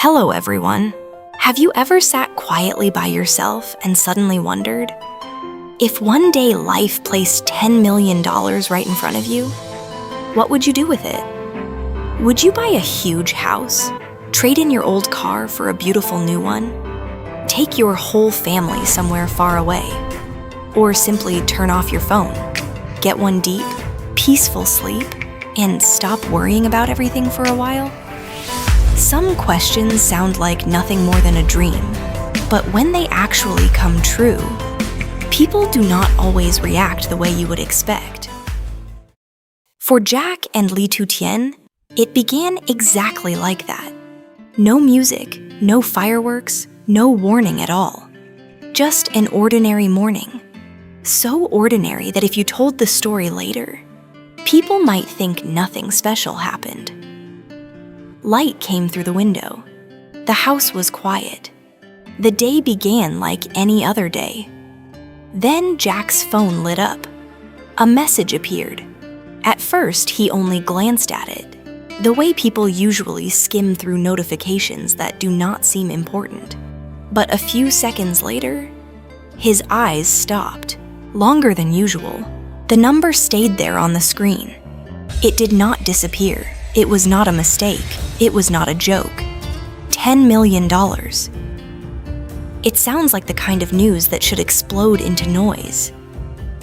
Hello, everyone. Have you ever sat quietly by yourself and suddenly wondered, if one day life placed $10 million right in front of you, what would you do with it? Would you buy a huge house, trade in your old car for a beautiful new one, take your whole family somewhere far away, or simply turn off your phone, get one deep, peaceful sleep, and stop worrying about everything for a while? Some questions sound like nothing more than a dream, but when they actually come true, people do not always react the way you would expect. For Jack and LyTuTien, it began exactly like that. No music, no fireworks, no warning at all. Just an ordinary morning. So ordinary that if you told the story later, people might think nothing special happened. Light came through the window. The house was quiet. The day began like any other day. Then Jack's phone lit up. A message appeared. At first, he only glanced at it, the way people usually skim through notifications that do not seem important. But a few seconds later, his eyes stopped, longer than usual. The number stayed there on the screen. It did not disappear. It was not a mistake. It was not a joke. $10 million. It sounds like the kind of news that should explode into noise.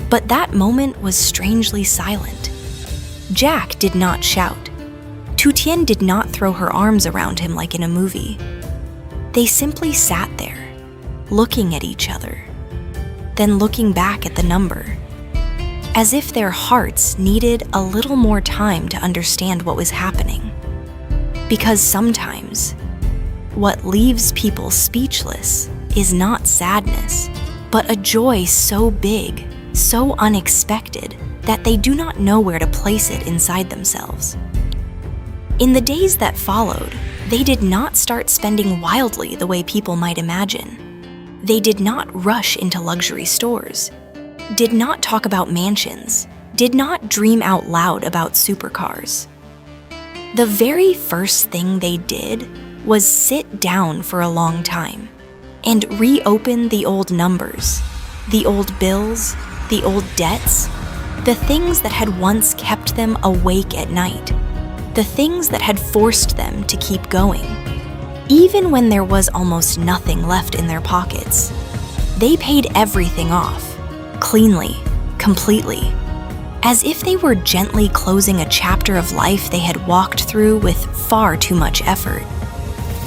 But that moment was strangely silent. Jack did not shout. Tu Tien did not throw her arms around him like in a movie. They simply sat there, looking at each other, then looking back at the number, as if their hearts needed a little more time to understand what was happening. Because sometimes, what leaves people speechless is not sadness, but a joy so big, so unexpected, that they do not know where to place it inside themselves. In the days that followed, they did not start spending wildly the way people might imagine. They did not rush into luxury stores, did not talk about mansions, did not dream out loud about supercars. The very first thing they did was sit down for a long time and reopen the old numbers, the old bills, the old debts, the things that had once kept them awake at night, the things that had forced them to keep going. Even when there was almost nothing left in their pockets, they paid everything off, cleanly, completely, as if they were gently closing a chapter of life they had walked through with far too much effort.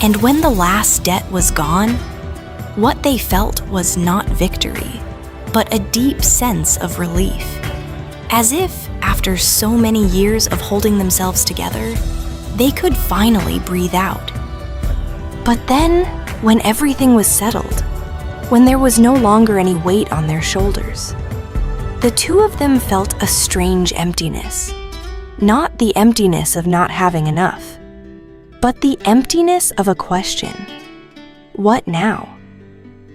And when the last debt was gone, what they felt was not victory, but a deep sense of relief. As if, after so many years of holding themselves together, they could finally breathe out. But then, when everything was settled, when there was no longer any weight on their shoulders, the two of them felt a strange emptiness. Not the emptiness of not having enough, but the emptiness of a question. What now?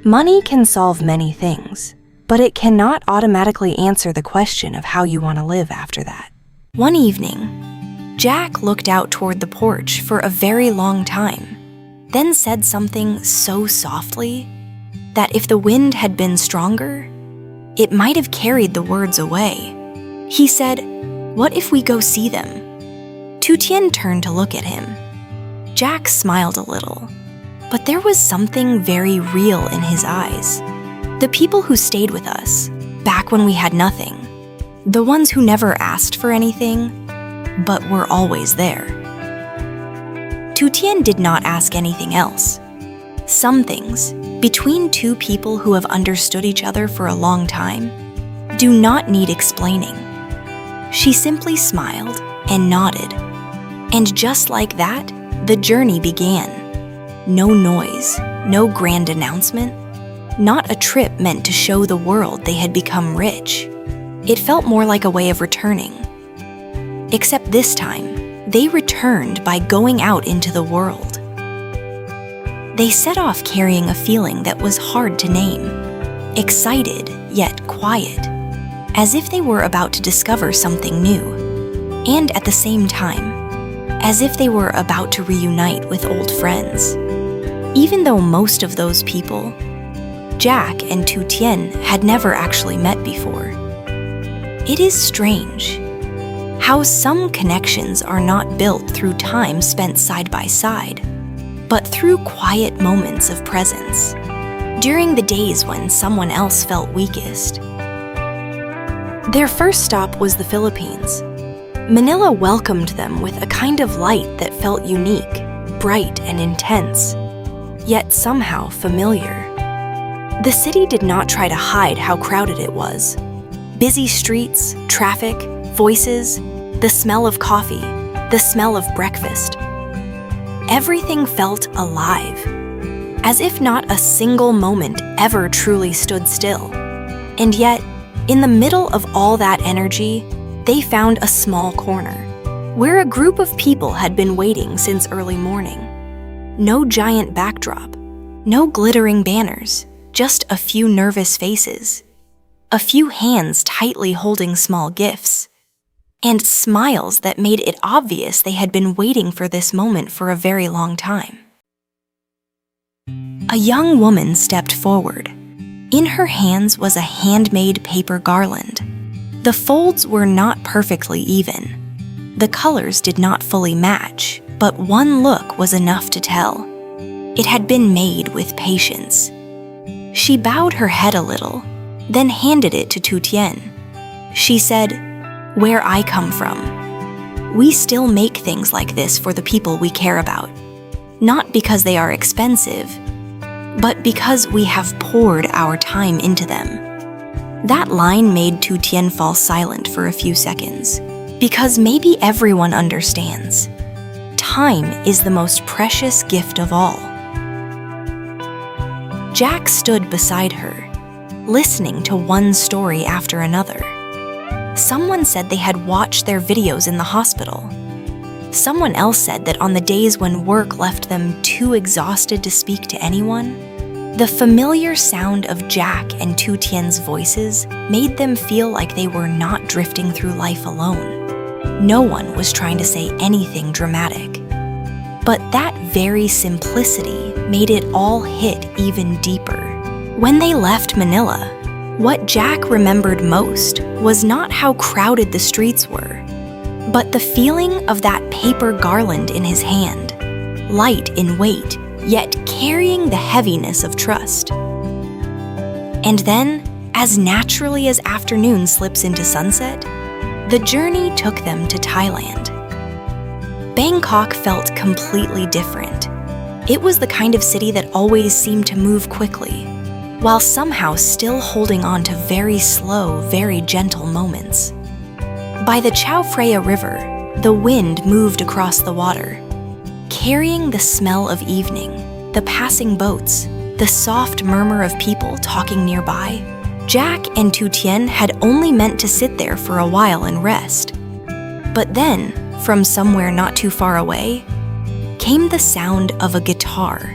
Money can solve many things, but it cannot automatically answer the question of how you want to live after that. One evening, Jack looked out toward the porch for a very long time, then said something so softly that if the wind had been stronger, it might have carried the words away. He said, "What if we go see them?" Tu Tien turned to look at him. Jack smiled a little, but there was something very real in his eyes. The people who stayed with us, back when we had nothing, the ones who never asked for anything, but were always there. Tu Tien did not ask anything else. Some things, between two people who have understood each other for a long time, do not need explaining. She simply smiled and nodded, and just like that, the journey began. No noise, no grand announcement, not a trip meant to show the world they had become rich. It felt more like a way of returning. Except this time, they returned by going out into the world. They set off carrying a feeling that was hard to name, excited yet quiet, as if they were about to discover something new. And at the same time, as if they were about to reunite with old friends. Even though most of those people, Jack and Tu Tien, had never actually met before. It is strange how some connections are not built through time spent side by side, but through quiet moments of presence, during the days when someone else felt weakest. Their first stop was the Philippines. Manila welcomed them with a kind of light that felt unique, bright and intense, yet somehow familiar. The city did not try to hide how crowded it was. Busy streets, traffic, voices, the smell of coffee, the smell of breakfast. Everything felt alive, as if not a single moment ever truly stood still. And yet, in the middle of all that energy, they found a small corner, where a group of people had been waiting since early morning. No giant backdrop, no glittering banners, just a few nervous faces, a few hands tightly holding small gifts, and smiles that made it obvious they had been waiting for this moment for a very long time. A young woman stepped forward. In her hands was a handmade paper garland. The folds were not perfectly even. The colors did not fully match, but one look was enough to tell. It had been made with patience. She bowed her head a little, then handed it to Tu Tien. She said, "Where I come from, we still make things like this for the people we care about, not because they are expensive, but because we have poured our time into them." That line made Tu Tien fall silent for a few seconds, because maybe everyone understands. Time is the most precious gift of all. Jack stood beside her, listening to one story after another. Someone said they had watched their videos in the hospital. Someone else said that on the days when work left them too exhausted to speak to anyone, the familiar sound of Jack and Tu Tien's voices made them feel like they were not drifting through life alone. No one was trying to say anything dramatic. But that very simplicity made it all hit even deeper. When they left Manila, what Jack remembered most was not how crowded the streets were, but the feeling of that paper garland in his hand, light in weight, yet carrying the heaviness of trust. And then, as naturally as afternoon slips into sunset, the journey took them to Thailand. Bangkok felt completely different. It was the kind of city that always seemed to move quickly, while somehow still holding on to very slow, very gentle moments. By the Chao Phraya River, the wind moved across the water, carrying the smell of evening, the passing boats, the soft murmur of people talking nearby. Jack and Tu Tien had only meant to sit there for a while and rest. But then, from somewhere not too far away, came the sound of a guitar.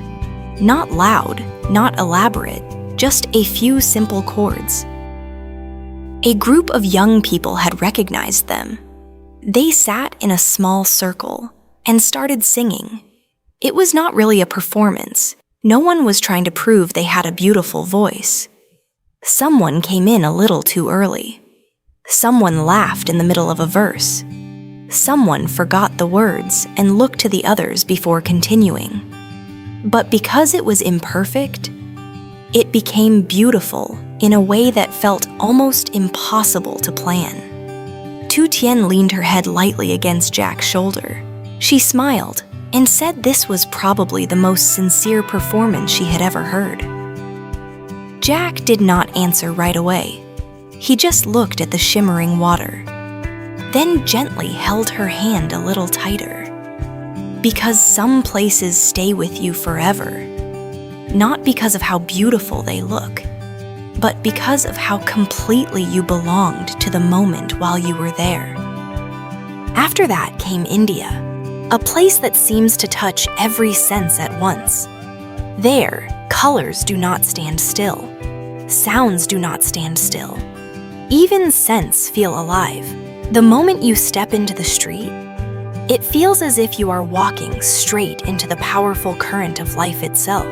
Not loud, not elaborate, just a few simple chords. A group of young people had recognized them. They sat in a small circle and started singing. It was not really a performance. No one was trying to prove they had a beautiful voice. Someone came in a little too early. Someone laughed in the middle of a verse. Someone forgot the words and looked to the others before continuing. But because it was imperfect, it became beautiful in a way that felt almost impossible to plan. Tu Tien leaned her head lightly against Jack's shoulder. She smiled and said this was probably the most sincere performance she had ever heard. Jack did not answer right away. He just looked at the shimmering water, then gently held her hand a little tighter. Because some places stay with you forever, not because of how beautiful they look, but because of how completely you belonged to the moment while you were there. After that came India, a place that seems to touch every sense at once. There, colors do not stand still. Sounds do not stand still. Even scents feel alive. The moment you step into the street, It feels as if you are walking straight into the powerful current of life itself.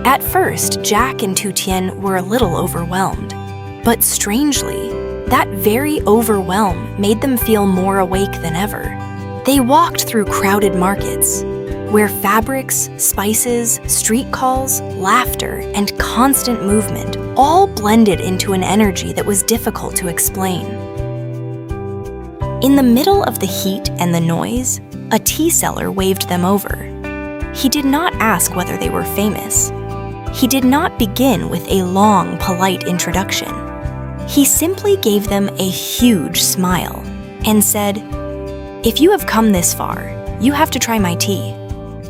At first, Jack and Tu Tien were a little overwhelmed, but strangely, that very overwhelm made them feel more awake than ever. They walked through crowded markets, where fabrics, spices, street calls, laughter, and constant movement all blended into an energy that was difficult to explain. In the middle of the heat and the noise, a tea seller waved them over. He did not ask whether they were famous. He did not begin with a long, polite introduction. He simply gave them a huge smile and said, "If you have come this far, you have to try my tea."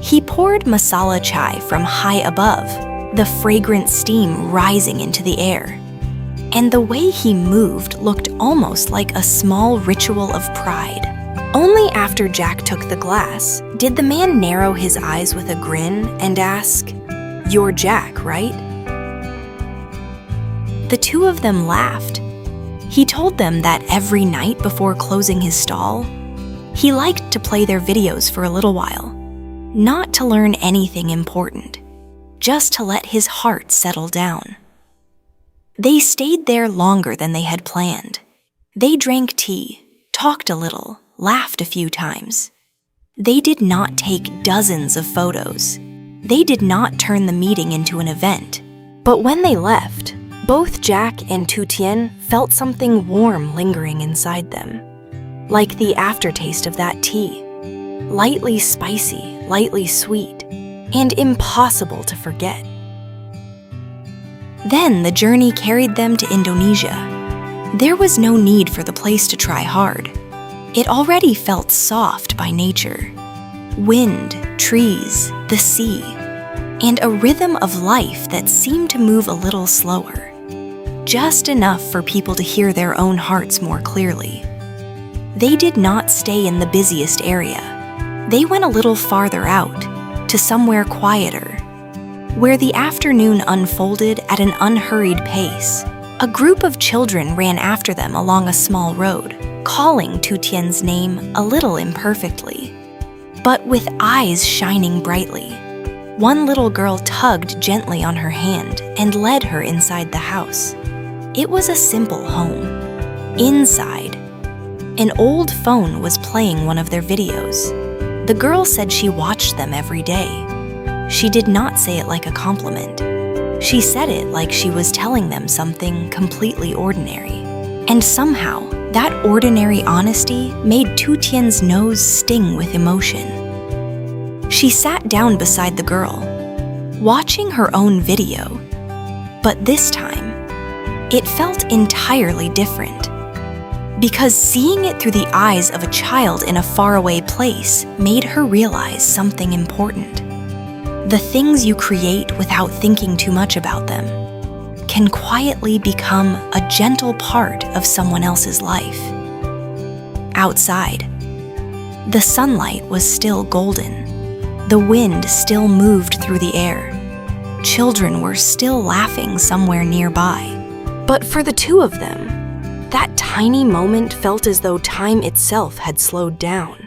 He poured masala chai from high above, the fragrant steam rising into the air. And the way he moved looked almost like a small ritual of pride. Only after Jack took the glass did the man narrow his eyes with a grin and ask, "You're Jack, right?" The two of them laughed. He told them that every night before closing his stall, he liked to play their videos for a little while, not to learn anything important, just to let his heart settle down. They stayed there longer than they had planned. They drank tea, talked a little, laughed a few times. They did not take dozens of photos. They did not turn the meeting into an event. But when they left, both Jack and Tu Tien felt something warm lingering inside them, like the aftertaste of that tea, lightly spicy, lightly sweet, and impossible to forget. Then the journey carried them to Indonesia. There was no need for the place to try hard. It already felt soft by nature. Wind, trees, the sea, and a rhythm of life that seemed to move a little slower. Just enough for people to hear their own hearts more clearly. They did not stay in the busiest area. They went a little farther out, to somewhere quieter, where the afternoon unfolded at an unhurried pace. A group of children ran after them along a small road, calling Tu Tien's name a little imperfectly, but with eyes shining brightly. One little girl tugged gently on her hand and led her inside the house. It was a simple home. Inside, an old phone was playing one of their videos. The girl said she watched them every day. She did not say it like a compliment. She said it like she was telling them something completely ordinary. And somehow, that ordinary honesty made Tu Tien's nose sting with emotion. She sat down beside the girl, watching her own video. But this time, it felt entirely different. Because seeing it through the eyes of a child in a faraway place made her realize something important. The things you create without thinking too much about them can quietly become a gentle part of someone else's life. Outside, the sunlight was still golden. The wind still moved through the air. Children were still laughing somewhere nearby. But for the two of them, that tiny moment felt as though time itself had slowed down.